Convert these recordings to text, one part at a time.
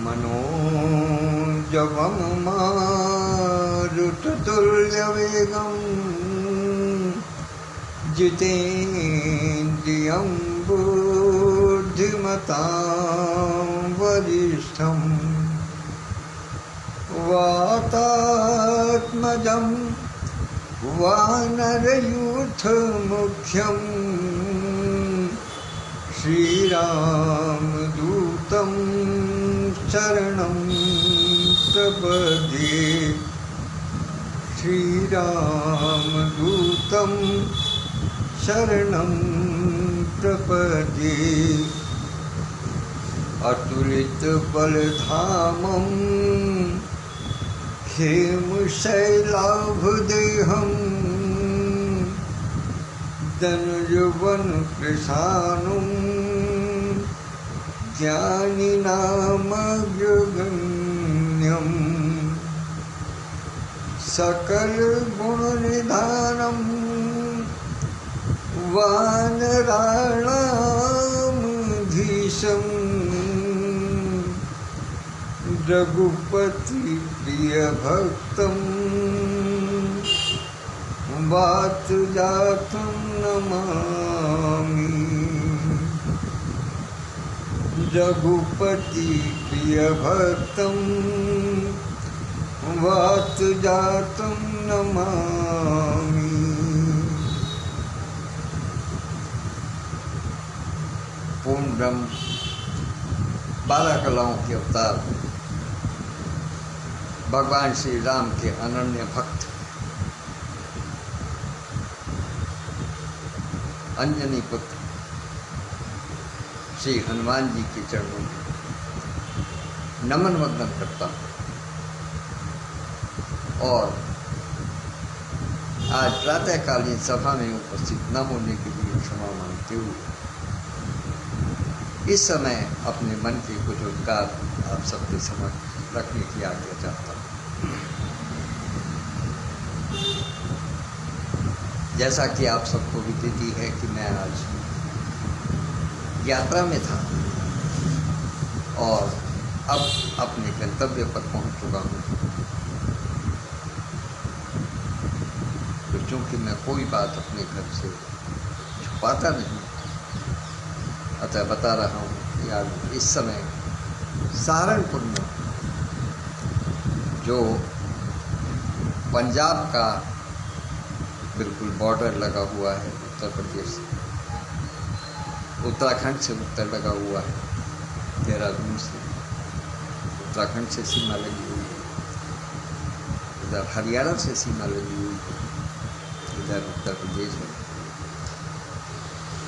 मनोजवं मारुततुल्यवेगं जितेन्द्रियं बुद्धिमतां वरिष्ठं वातात्मजं वानरयूथमुख्यं श्रीरामदूतं शरणं प्रपद्ये। श्रीरामदूतं शरणं प्रपद्ये। अतुलितबलधामं हेमशैलाभदेहं धनुर्वनकृशानुं ज्ञानिनामग्रगण्यं सकलगुणनिधानं वानराणामधीशं रघुपतिप्रियभक्तं वातजातं नमामि। रघुपतिप्रियभक्तं वातजातं नमामि। पूर्ण ब्रह्म 12 कलाओं के अवतार भगवान श्री राम के अनन्य भक्त अंजनी पुत्र श्री हनुमान जी के चरणों में नमन वंदन करता हूँ। और आज प्रातःकालीन सभा में उपस्थित न होने के लिए क्षमा मांगते हुए इस समय अपने मन के कुछ उद्गार आप सबके समक्ष रखने की आज्ञा चाहता हूँ। जैसा कि आप सबको विदित है कि मैं आज यात्रा में था और अब अपने गंतव्य पर पहुंच चुका हूं। तो चूंकि मैं कोई बात अपने घर से छुपाता नहीं, अतः बता रहा हूं कि आज इस समय सहारनपुर में जो पंजाब का बिल्कुल बॉर्डर लगा हुआ है, उत्तर प्रदेश से उत्तराखंड से उत्तर लगा हुआ है, देहरादून से उत्तराखंड से सीमा लगी हुई है, इधर हरियाणा से सीमा लगी हुई है, इधर उत्तर प्रदेश में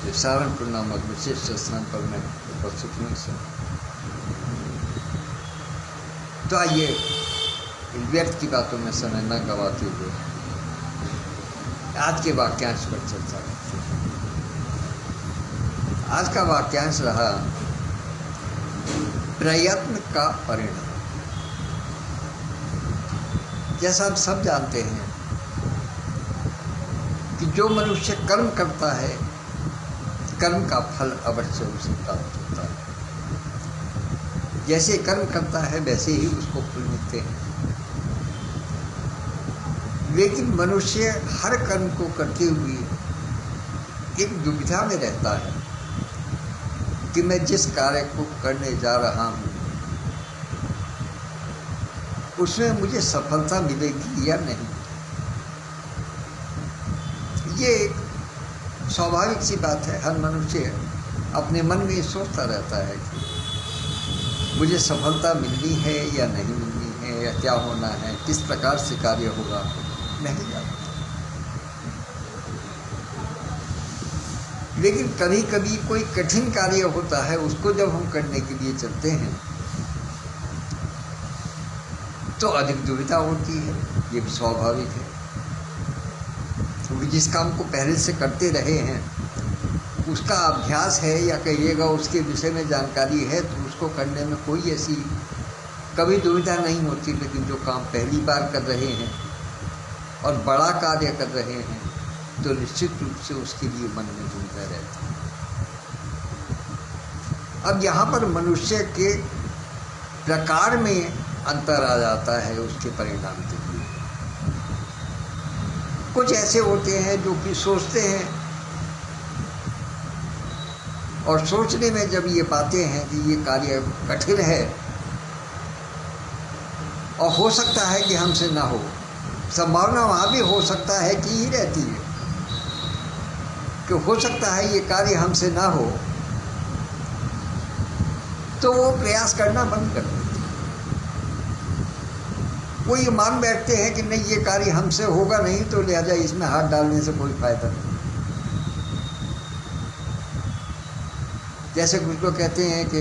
जो सहारनपुर नामक विशिष्ट स्थान पर मैं उपस्थित हूँ। तो आइए व्यर्थ की बातों में समय न गवाते हुए आज के वाक्यांश पर चर्चा करते हैं। आज का वाक्यांश रहा प्रयत्न का परिणाम। जैसा आप सब जानते हैं कि जो मनुष्य कर्म करता है, कर्म का फल अवश्य उसे प्राप्त होता है। जैसे कर्म करता है वैसे ही उसको फल मिलते हैं। लेकिन मनुष्य हर कर्म को करते हुए एक दुविधा में रहता है कि मैं जिस कार्य को करने जा रहा हूँ उसमें मुझे सफलता मिलेगी या नहीं। ये एक स्वाभाविक सी बात है। हर मनुष्य अपने मन में सोचता रहता है कि मुझे सफलता मिलनी है या नहीं मिलनी है, या क्या होना है, किस प्रकार से कार्य होगा, नहीं जानता। लेकिन कभी कभी कोई कठिन कार्य होता है, उसको जब हम करने के लिए चलते हैं तो अधिक दुविधा होती है। ये भी स्वाभाविक है, क्योंकि जिस काम को पहले से करते रहे हैं उसका अभ्यास है या कहिएगा उसके विषय में जानकारी है, तो उसको करने में कोई ऐसी कभी दुविधा नहीं होती। लेकिन जो काम पहली बार कर रहे हैं और बड़ा कार्य कर रहे हैं तो निश्चित रूप से उसके लिए मन में दुविधा रहती है। अब यहाँ पर मनुष्य के प्रकार में अंतर आ जाता है उसके परिणाम के लिए। कुछ ऐसे होते हैं जो कि सोचते हैं और सोचने में जब ये पाते हैं कि ये कार्य कठिन है और हो सकता है कि हमसे ना हो, संभावना वहाँ भी हो सकता है कि ही रहती है कि हो सकता है ये कार्य हमसे ना हो, तो वो प्रयास करना बंद कर देते हैं। वो ये मान बैठते हैं कि नहीं, ये कार्य हमसे होगा नहीं, तो लिहाजा इसमें हाथ डालने से कोई फायदा नहीं। जैसे कुछ लोग कहते हैं कि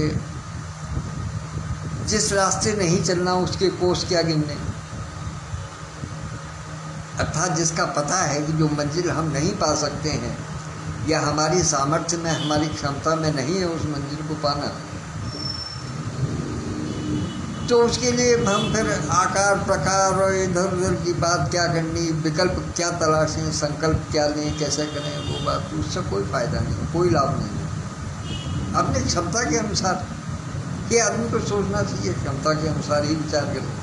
जिस रास्ते नहीं चलना उसके कोस क्या गिनने, अर्थात जिसका पता है कि जो मंजिल हम नहीं पा सकते हैं या हमारी सामर्थ्य में, हमारी क्षमता में नहीं है उस मंजिल को पाना, तो उसके लिए हम फिर आकार प्रकार और इधर उधर की बात क्या करनी, विकल्प क्या तलाशें, संकल्प क्या लें, कैसे करें, वो बात, उससे कोई फायदा नहीं, कोई लाभ नहीं है। अपनी क्षमता के अनुसार ये आदमी को सोचना चाहिए, क्षमता के अनुसार ही विचार करें।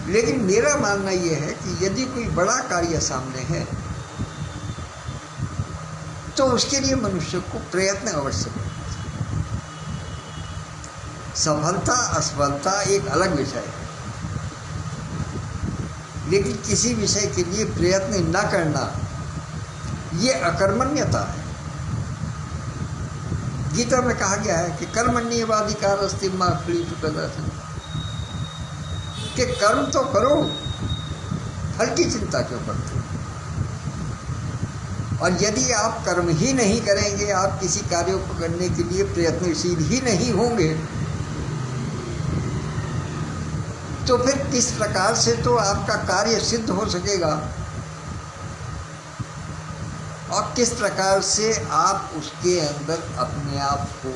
लेकिन मेरा मानना ये है कि यदि कोई बड़ा कार्य सामने है तो उसके लिए मनुष्य को प्रयत्न अवश्य करना चाहिए। सफलता असफलता एक अलग विषय है, लेकिन किसी विषय के लिए प्रयत्न न करना ये अकर्मण्यता है। गीता में कहा गया है कि कर्मण्येवाधिकार अस्ति मा फलेषु कदाचन, कि कर्म तो करो, फल की चिंता क्यों करते हो। और यदि आप कर्म ही नहीं करेंगे, आप किसी कार्य को करने के लिए प्रयत्नशील ही नहीं होंगे, तो फिर किस प्रकार से तो आपका कार्य सिद्ध हो सकेगा और किस प्रकार से आप उसके अंदर अपने आप को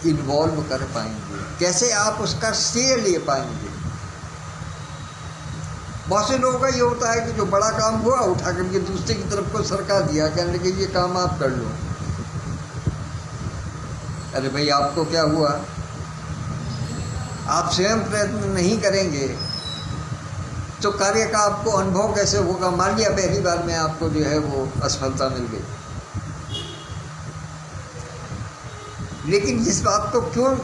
इन्वॉल्व कर पाएंगे, कैसे आप उसका श्रेय ले पाएंगे। बहुत से लोगों का ये होता है कि जो बड़ा काम हुआ उठा करके दूसरे की तरफ को सरका दिया, कहने लगे ये काम आप कर लो। अरे भाई, आपको क्या हुआ? आप स्वयं प्रयत्न नहीं करेंगे तो कार्य का आपको अनुभव कैसे होगा। मान लिया पहली बार में आपको जो है वो असफलता मिल गई, लेकिन इस बात को क्यों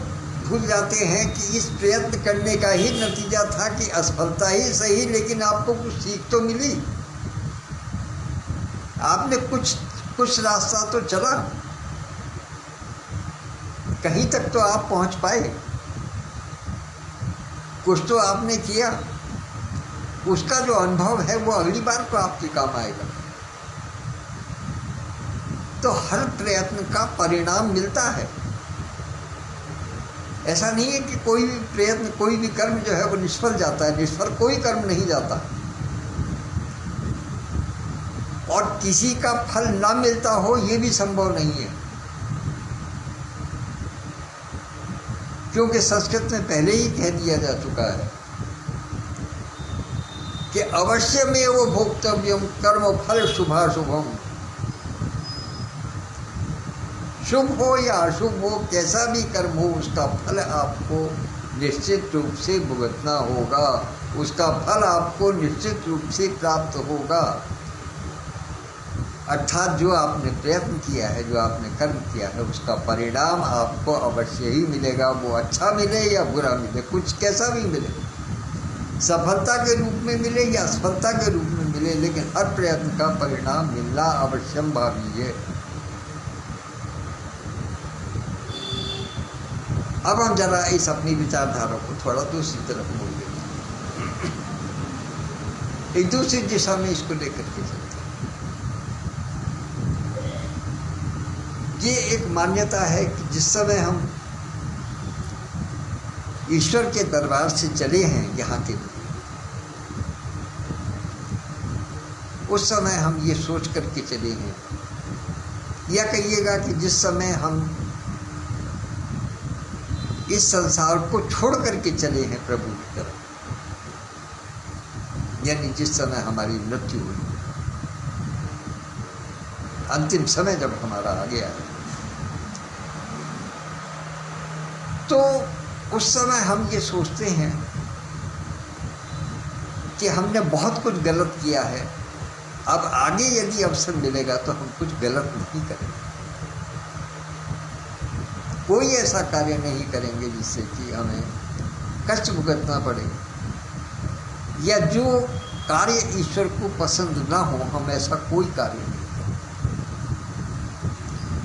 भूल जाते हैं कि इस प्रयत्न करने का ही नतीजा था कि असफलता ही सही, लेकिन आपको कुछ सीख तो मिली, आपने कुछ रास्ता तो चला, कहीं तक तो आप पहुंच पाए, कुछ तो आपने किया, उसका जो अनुभव है वो अगली बार को आपके काम आएगा। तो हर प्रयत्न का परिणाम मिलता है। ऐसा नहीं है कि कोई भी प्रयत्न, कोई भी कर्म जो है वो निष्फल जाता है। निष्फल कोई कर्म नहीं जाता, और किसी का फल ना मिलता हो ये भी संभव नहीं है, क्योंकि संस्कृत में पहले ही कह दिया जा चुका है कि अवश्यमेव भोक्तव्यम कर्म फल शुभाशुभम। शुभ हो या अशुभ हो, कैसा भी कर्म हो, उसका फल आपको निश्चित रूप से भुगतना होगा, उसका फल आपको निश्चित रूप से प्राप्त होगा। अर्थात जो आपने प्रयत्न किया है, जो आपने कर्म किया है, उसका परिणाम आपको अवश्य ही मिलेगा। वो अच्छा मिले या बुरा मिले, कुछ कैसा भी मिले, सफलता के रूप में मिले या असफलता के रूप में मिले, लेकिन हर प्रयत्न का परिणाम मिलना अवश्यंभावी है। अब हम जरा इस अपनी विचारधारा को थोड़ा दूसरी तरफ मोड़ देते हैं, एक दूसरी दिशा में इसको लेकर के चलते हैं। ये एक मान्यता है कि जिस समय हम ईश्वर के दरबार से चले हैं यहाँ के लिए, उस समय हम ये सोच करके चले हैं, या कहिएगा कि जिस समय हम इस संसार को छोड़ करके चले हैं प्रभु की तरफ, यानी जिस समय हमारी मृत्यु हुई, अंतिम समय जब हमारा आ गया है, तो उस समय हम ये सोचते हैं कि हमने बहुत कुछ गलत किया है, अब आगे यदि अवसर मिलेगा तो हम कुछ गलत नहीं करेंगे, कोई ऐसा कार्य नहीं करेंगे जिससे कि हमें कष्ट भुगतना पड़े, या जो कार्य ईश्वर को पसंद ना हो हम ऐसा कोई कार्य नहीं करें।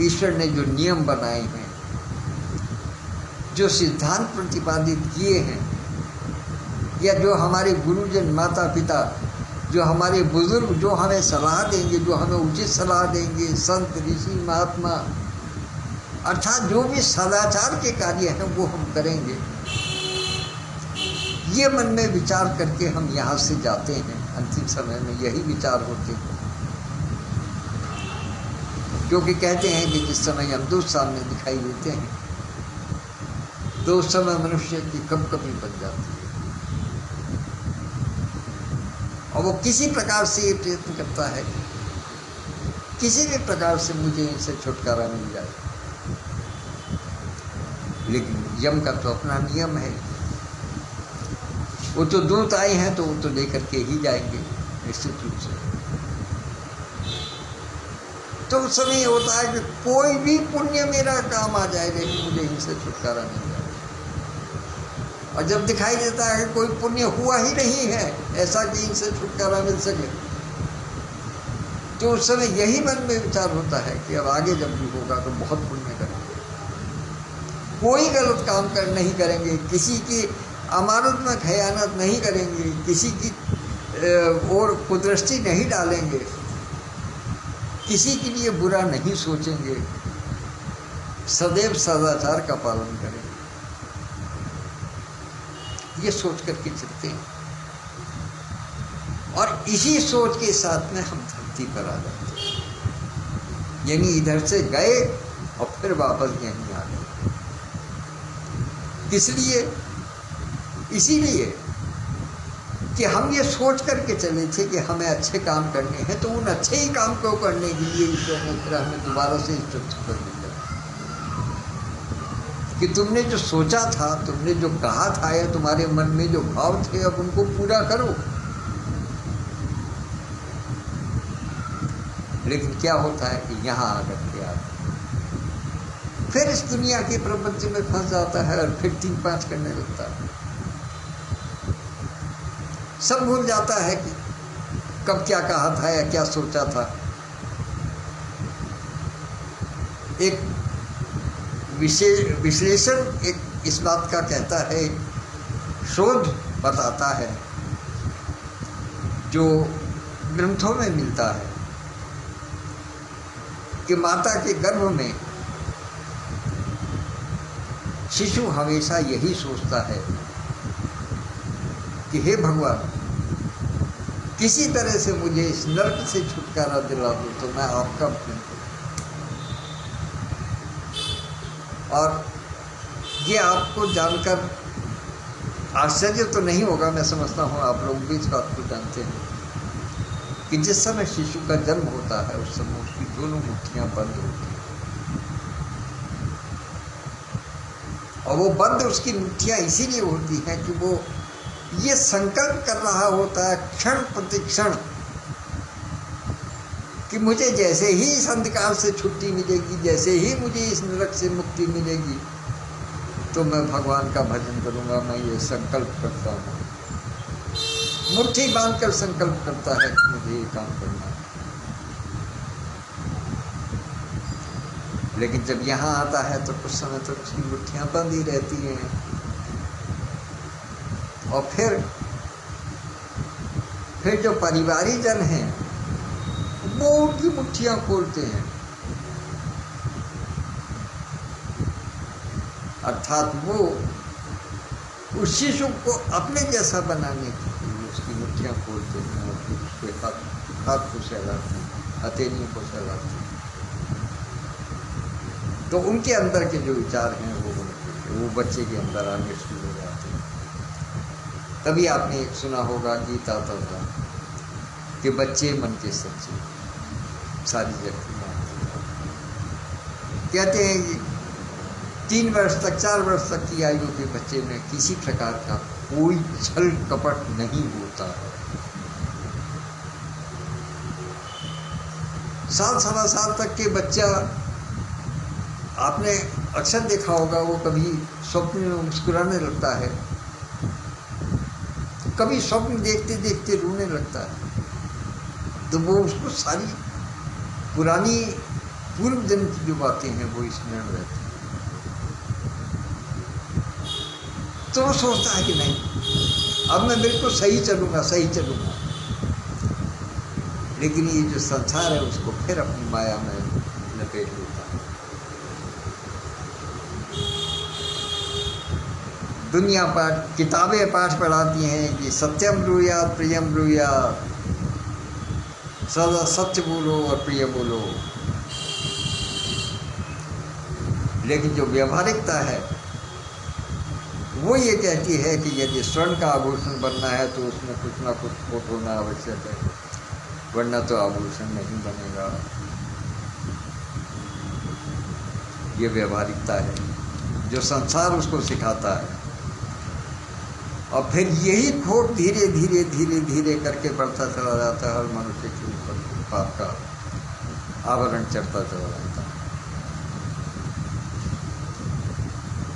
ईश्वर ने जो नियम बनाए हैं, जो सिद्धांत प्रतिपादित किए हैं, या जो हमारे गुरुजन माता पिता, जो हमारे बुजुर्ग जो हमें सलाह देंगे, जो हमें उचित सलाह देंगे, संत ऋषि महात्मा, अर्थात जो भी सदाचार के कार्य हैं वो हम करेंगे। ये मन में विचार करके हम यहाँ से जाते हैं। अंतिम समय में यही विचार होते हैं, क्योंकि कहते हैं कि जिस समय यमदूत सामने दिखाई देते हैं तो उस समय मनुष्य की कभी बन जाती है, और वो किसी प्रकार से ये प्रयत्न करता है किसी भी प्रकार से मुझे इनसे छुटकारा मिल जाए। लेकिन यम का तो अपना नियम है, वो तो दूत आए हैं तो वो तो लेकर के ही जाएंगे निश्चित रूप से। तो उस समय ये होता है कि कोई भी पुण्य मेरा काम आ जाए लेकिन मुझे इनसे छुटकारा मिल जाए। और जब दिखाई देता है कि कोई पुण्य हुआ ही नहीं है ऐसा कि इनसे छुटकारा मिल सके, तो उस समय यही मन में विचार होता है कि अब आगे जब भी होगा तो बहुत पुण्य करेंगे, कोई गलत काम नहीं करेंगे, किसी की अमानत में खयानत नहीं करेंगे, किसी की और कुदृष्टि नहीं डालेंगे, किसी के लिए बुरा नहीं सोचेंगे, सदैव सदाचार का पालन करेंगे। ये सोच करके चलते हैं और इसी सोच के साथ में हम धरती पर आ जाते हैं, यानी इधर से गए और फिर वापस यहीं आ गए। किस लिए? इसीलिए कि हम ये सोच करके चले थे कि हमें अच्छे काम करने हैं, तो उन अच्छे ही काम को करने के लिए ईश्वर ने फिर हमें दोबारा से इस पृथ्वी पर भेजा कि तुमने जो सोचा था, तुमने जो कहा था, या तुम्हारे मन में जो भाव थे अब उनको पूरा करो। लेकिन क्या होता है कि यहाँ आकर के आप फिर इस दुनिया के प्रपंच में फंस जाता है और फिर 3-5 करने लगता है, सब भूल जाता है कि कब क्या कहा था या क्या सोचा था। एक विश्लेषण एक इस बात का कहता है, शोध बताता है, जो ग्रंथों में मिलता है, कि माता के गर्भ में शिशु हमेशा यही सोचता है कि हे भगवान, किसी तरह से मुझे इस नरक से छुटकारा दिला दो तो मैं आपका भजन करूं। और ये आपको जानकर आश्चर्य तो नहीं होगा, मैं समझता हूँ आप लोग भी इस बात को जानते हैं कि जिस समय शिशु का जन्म होता है उस समय उसकी दोनों मुट्ठियाँ बंद होती हैं, और वो बंद उसकी मुट्ठियाँ इसीलिए होती हैं कि वो ये संकल्प कर रहा होता है क्षण प्रतिक्षण कि मुझे जैसे ही इस अंधकार से छुट्टी मिलेगी, जैसे ही मुझे इस नरक से मुक्ति मिलेगी, तो मैं भगवान का भजन करूंगा। मैं ये संकल्प करता हूँ, मुट्ठी बांधकर संकल्प करता है कि मुझे ये काम करना है। लेकिन जब यहाँ आता है तो कुछ समय तक उसकी मुट्ठियाँ बंद ही रहती हैं, और फिर जो परिवारी जन हैं वो उनकी मुट्ठियाँ खोलते हैं, अर्थात वो उस शिशु को अपने जैसा बनाने के लिए उसकी मुट्ठियाँ खोलते हैं और फिर उसके हाथ को सहलाते हैं, हथेलियों को सहलाते हैं। तो उनके अंदर के जो विचार हैं वो बच्चे के अंदर आने शुरू हो जाते हैं। तभी आपने एक सुना होगा गीता था कि बच्चे मन के सच्चे, सारी जगह कहते हैं 3 वर्ष तक 4 वर्ष तक की आयु के बच्चे में किसी प्रकार का कोई छल कपट नहीं होता है। 7 सवा साल तक के बच्चा आपने अक्सर देखा होगा, वो कभी स्वप्न में मुस्कुराने लगता है, कभी स्वप्न देखते देखते रोने लगता है, तो वो उसको सारी पुरानी पूर्व जन्म की जो बातें हैं वो स्मरण रहती हैं। तो वो सोचता है कि नहीं, अब मैं बिल्कुल सही चलूँगा, सही चलूँगा। लेकिन ये जो संसार है उसको फिर अपनी माया में लपेट लेता है। दुनिया पाठ, किताबें पाठ पढ़ाती हैं कि सत्यम ब्रूयात् प्रियम ब्रूयात्, सदा सत्य बोलो और प्रिय बोलो। लेकिन जो व्यावहारिकता है वो ये कहती है कि यदि स्वर्ण का आभूषण बनना है तो उसमें कुछ ना कुछ खोट होना आवश्यक है, वरना तो आभूषण नहीं बनेगा। ये व्यावहारिकता है जो संसार उसको सिखाता है। और फिर यही खोट धीरे धीरे धीरे धीरे करके बढ़ता चला जाता है, हर मनुष्य के ऊपर पाप का आवरण चढ़ता चला जाता है।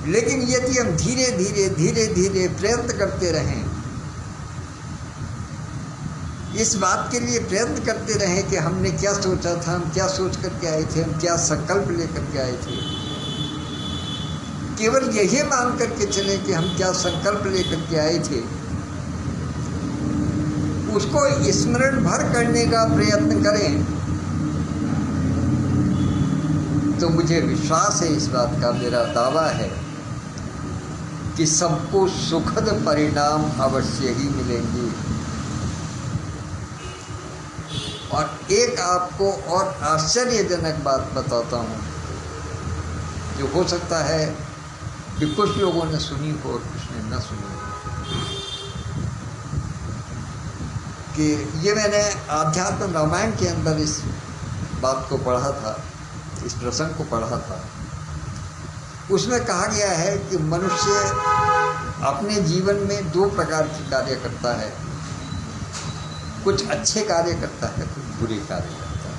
लेकिन यदि हम धीरे धीरे धीरे धीरे प्रयत्न करते रहें, इस बात के लिए प्रयत्न करते रहें कि हमने क्या सोचा था, हम क्या सोच करके आए थे, हम क्या संकल्प लेकर के आए थे, केवल यही मान करके चले कि हम क्या संकल्प लेकर के आए थे, उसको स्मरण भर करने का प्रयत्न करें, तो मुझे विश्वास है, इस बात का मेरा दावा है कि सबको सुखद परिणाम अवश्य ही मिलेंगे। और एक आपको और आश्चर्यजनक बात बताता हूँ, जो हो सकता है कि कुछ लोगों ने सुनी हो और कुछ ने न सुनी हो। कि ये मैंने आध्यात्म रामायण के अंदर इस बात को पढ़ा था, इस प्रसंग को पढ़ा था। उसमें कहा गया है कि मनुष्य अपने जीवन में 2 प्रकार के कार्य करता है, कुछ अच्छे कार्य करता है, कुछ बुरे कार्य करता है।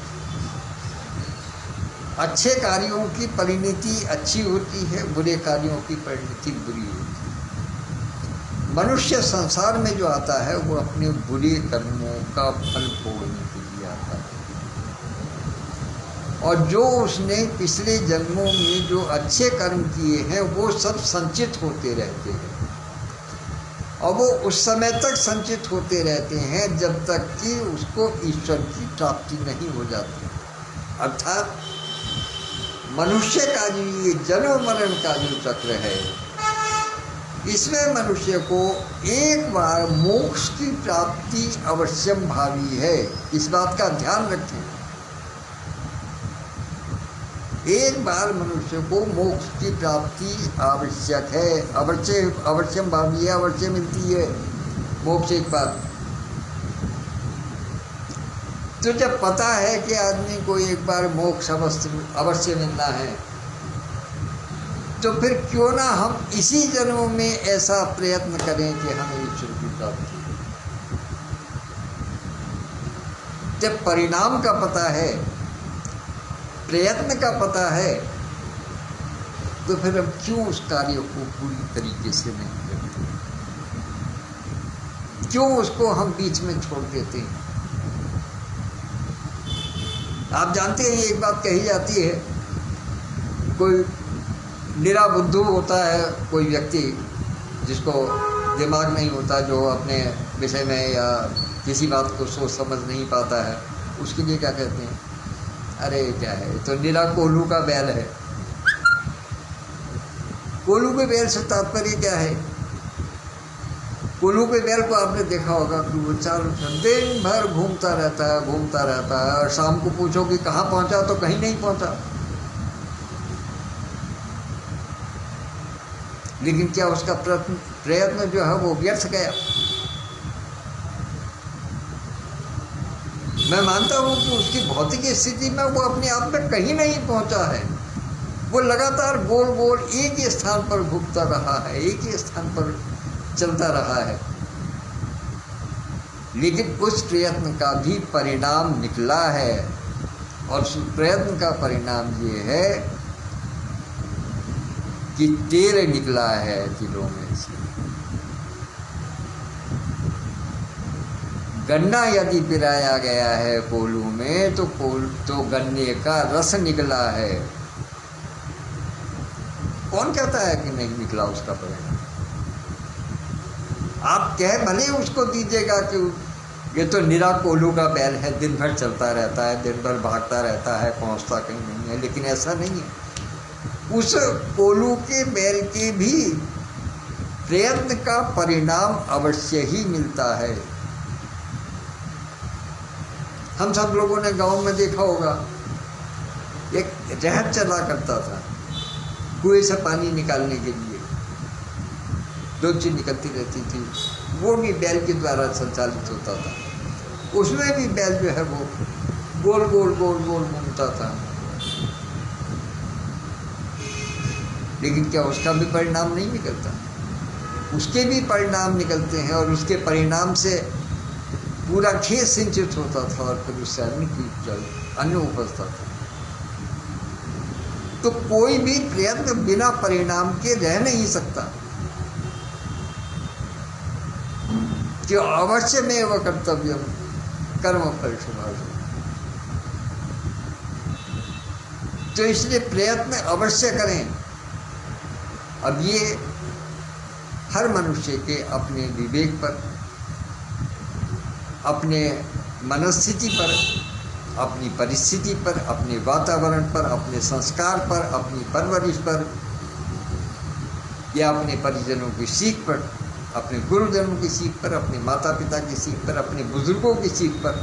अच्छे कार्यों की परिणति अच्छी होती है, बुरे कार्यों की परिणति बुरी होती है। मनुष्य संसार में जो आता है वो अपने बुरे कर्मों का फल भोगने के लिए आता है, और जो उसने पिछले जन्मों में जो अच्छे कर्म किए हैं वो सब संचित होते रहते हैं, और वो उस समय तक संचित होते रहते हैं जब तक कि उसको ईश्वर की प्राप्ति नहीं हो जाती। अर्थात मनुष्य का जो ये जन्म मरण का जो चक्र है, इसमें मनुष्य को एक बार मोक्ष की प्राप्ति अवश्यम भावी है। इस बात का ध्यान रखें, एक बार मनुष्य को मोक्ष की प्राप्ति आवश्यक है, अवश्यम भावी है, अवश्य मिलती है मोक्ष एक बार। तो जब पता है कि आदमी को एक बार मोक्ष अवश्य मिलना है, तो फिर क्यों ना हम इसी जन्म में ऐसा प्रयत्न करें कि हमें ईश्वर की प्राप्ति हो। जब परिणाम का पता है, प्रयत्न का पता है, तो फिर हम क्यों उस कार्य को पूरी तरीके से नहीं करते, क्यों उसको हम बीच में छोड़ देते हैं। आप जानते हैं, एक बात कही जाती है, कोई निरा बुद्धू होता है कोई व्यक्ति जिसको दिमाग नहीं होता, जो अपने विषय में या किसी बात को सोच समझ नहीं पाता है, उसके लिए क्या कहते हैं, अरे क्या है, तो निरा कोल्हू का बैल है। कोल्हू के बैल से तात्पर्य क्या है? कोल्हू के बैल को आपने देखा होगा कि वो दिन भर घूमता रहता है, और शाम को पूछो कि कहाँ पहुँचा तो कहीं नहीं पहुँचा। लेकिन क्या उसका प्रयत्न जो है वो व्यर्थ गया? मैं मानता हूँ कि उसकी भौतिक स्थिति में वो अपने आप में कहीं नहीं पहुँचा है, वो लगातार गोल गोल एक ही स्थान पर घूमता रहा है, एक ही स्थान पर चलता रहा है, लेकिन उस प्रयत्न का भी परिणाम निकला है। और उस प्रयत्न का परिणाम ये है कि तेल निकला है तिलों में से। गन्ना यदि पिराया गया है कोलू में तो गन्ने का रस निकला है। कौन कहता है कि नहीं निकला उसका परिणाम? आप कह भले उसको दीजिएगा कि ये तो निरा कोलू का बैल है, दिन भर चलता रहता है, दिन भर भागता रहता है, पहुंचता कहीं नहीं है, लेकिन ऐसा नहीं है। उस कोलू के बैल के भी प्रयत्न का परिणाम अवश्य ही मिलता है। हम सब लोगों ने गांव में देखा होगा, एक रहट चला करता था कुएं से पानी निकालने के लिए, दो चीज निकलती रहती थी, वो भी बैल के द्वारा संचालित होता था। उसमें भी बैल जो है वो गोल गोल गोल गोल घूमता था, लेकिन क्या उसका भी परिणाम नहीं निकलता? उसके भी परिणाम निकलते हैं, और उसके परिणाम से पूरा खेत सिंचित होता था, और फिर उससे अन्न उपजता था। तो कोई भी प्रयत्न बिना परिणाम के रह नहीं सकता, कि अवश्य में वह कर्तव्य कर्म फल शुभाशु। तो इसलिए प्रयत्न अवश्य करें। अब ये हर मनुष्य के अपने विवेक पर, अपने मनस्थिति पर, अपनी परिस्थिति पर, अपने वातावरण पर, अपने संस्कार पर, अपनी परवरिश पर, या अपने परिजनों की सीख पर, अपने गुरुजनों की सीख पर, अपने माता पिता की सीख पर, अपने बुजुर्गों की सीख पर,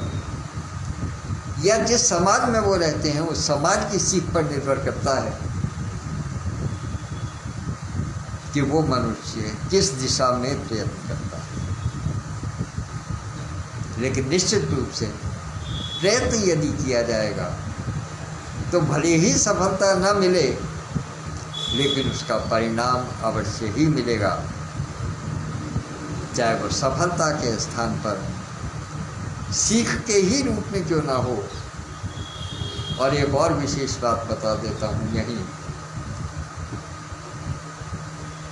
या जिस समाज में वो रहते हैं उस समाज की सीख पर निर्भर करता है कि वो मनुष्य किस दिशा में प्रयत्न करता है। लेकिन निश्चित रूप से प्रयत्न यदि किया जाएगा तो भले ही सफलता न मिले, लेकिन उसका परिणाम अवश्य ही मिलेगा, चाहे वो सफलता के स्थान पर सीख के ही रूप में क्यों ना हो। और एक और विशेष बात बता देता हूँ यहीं,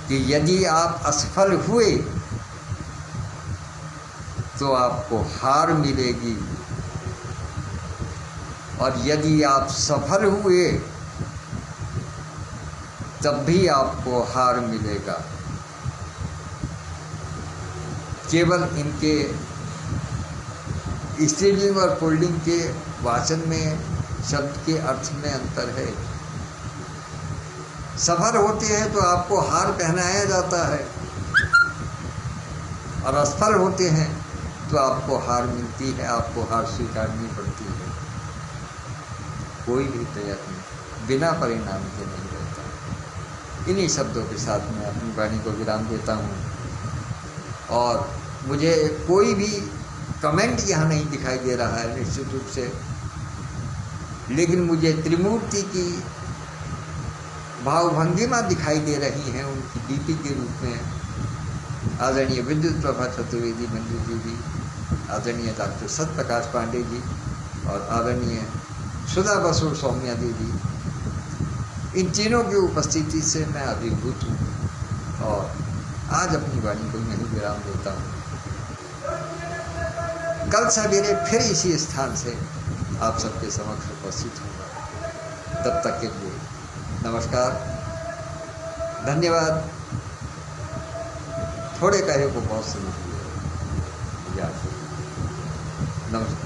कि यदि आप असफल हुए तो आपको हार मिलेगी, और यदि आप सफल हुए तब भी आपको हार मिलेगा। केवल इनके स्त्रीलिंग और पुल्लिंग के वाचन में, शब्द के अर्थ में अंतर है। सफल होते हैं तो आपको हार पहनाया जाता है, और असफल होते हैं तो आपको हार मिलती है, आपको हार स्वीकारनी पड़ती है। कोई भी प्रयत्न बिना परिणाम के नहीं रहता। इन्हीं शब्दों के साथ मैं अपनी वाणी को विराम देता हूँ, और मुझे कोई भी कमेंट यहाँ नहीं दिखाई दे रहा है निश्चित रूप से, लेकिन मुझे त्रिमूर्ति की भावभंगिमा दिखाई दे रही है उनकी डीपी के रूप में। आदरणीय विद्युत प्रभा चतुर्वेदी मंजू जी भी, आदरणीय डॉक्टर सत्यप्रकाश पांडे जी, और आदरणीय सुधा बसु सौम्या देवी, इन तीनों की उपस्थिति से मैं अभिभूत हूँ, और आज अपनी वाणी को यहीं विराम देता हूँ। कल सवेरे फिर इसी स्थान से आप सबके समक्ष उपस्थित होगा। तब तक के लिए नमस्कार, धन्यवाद। थोड़े कहे को बहुत समझ लिया। नमस्कार।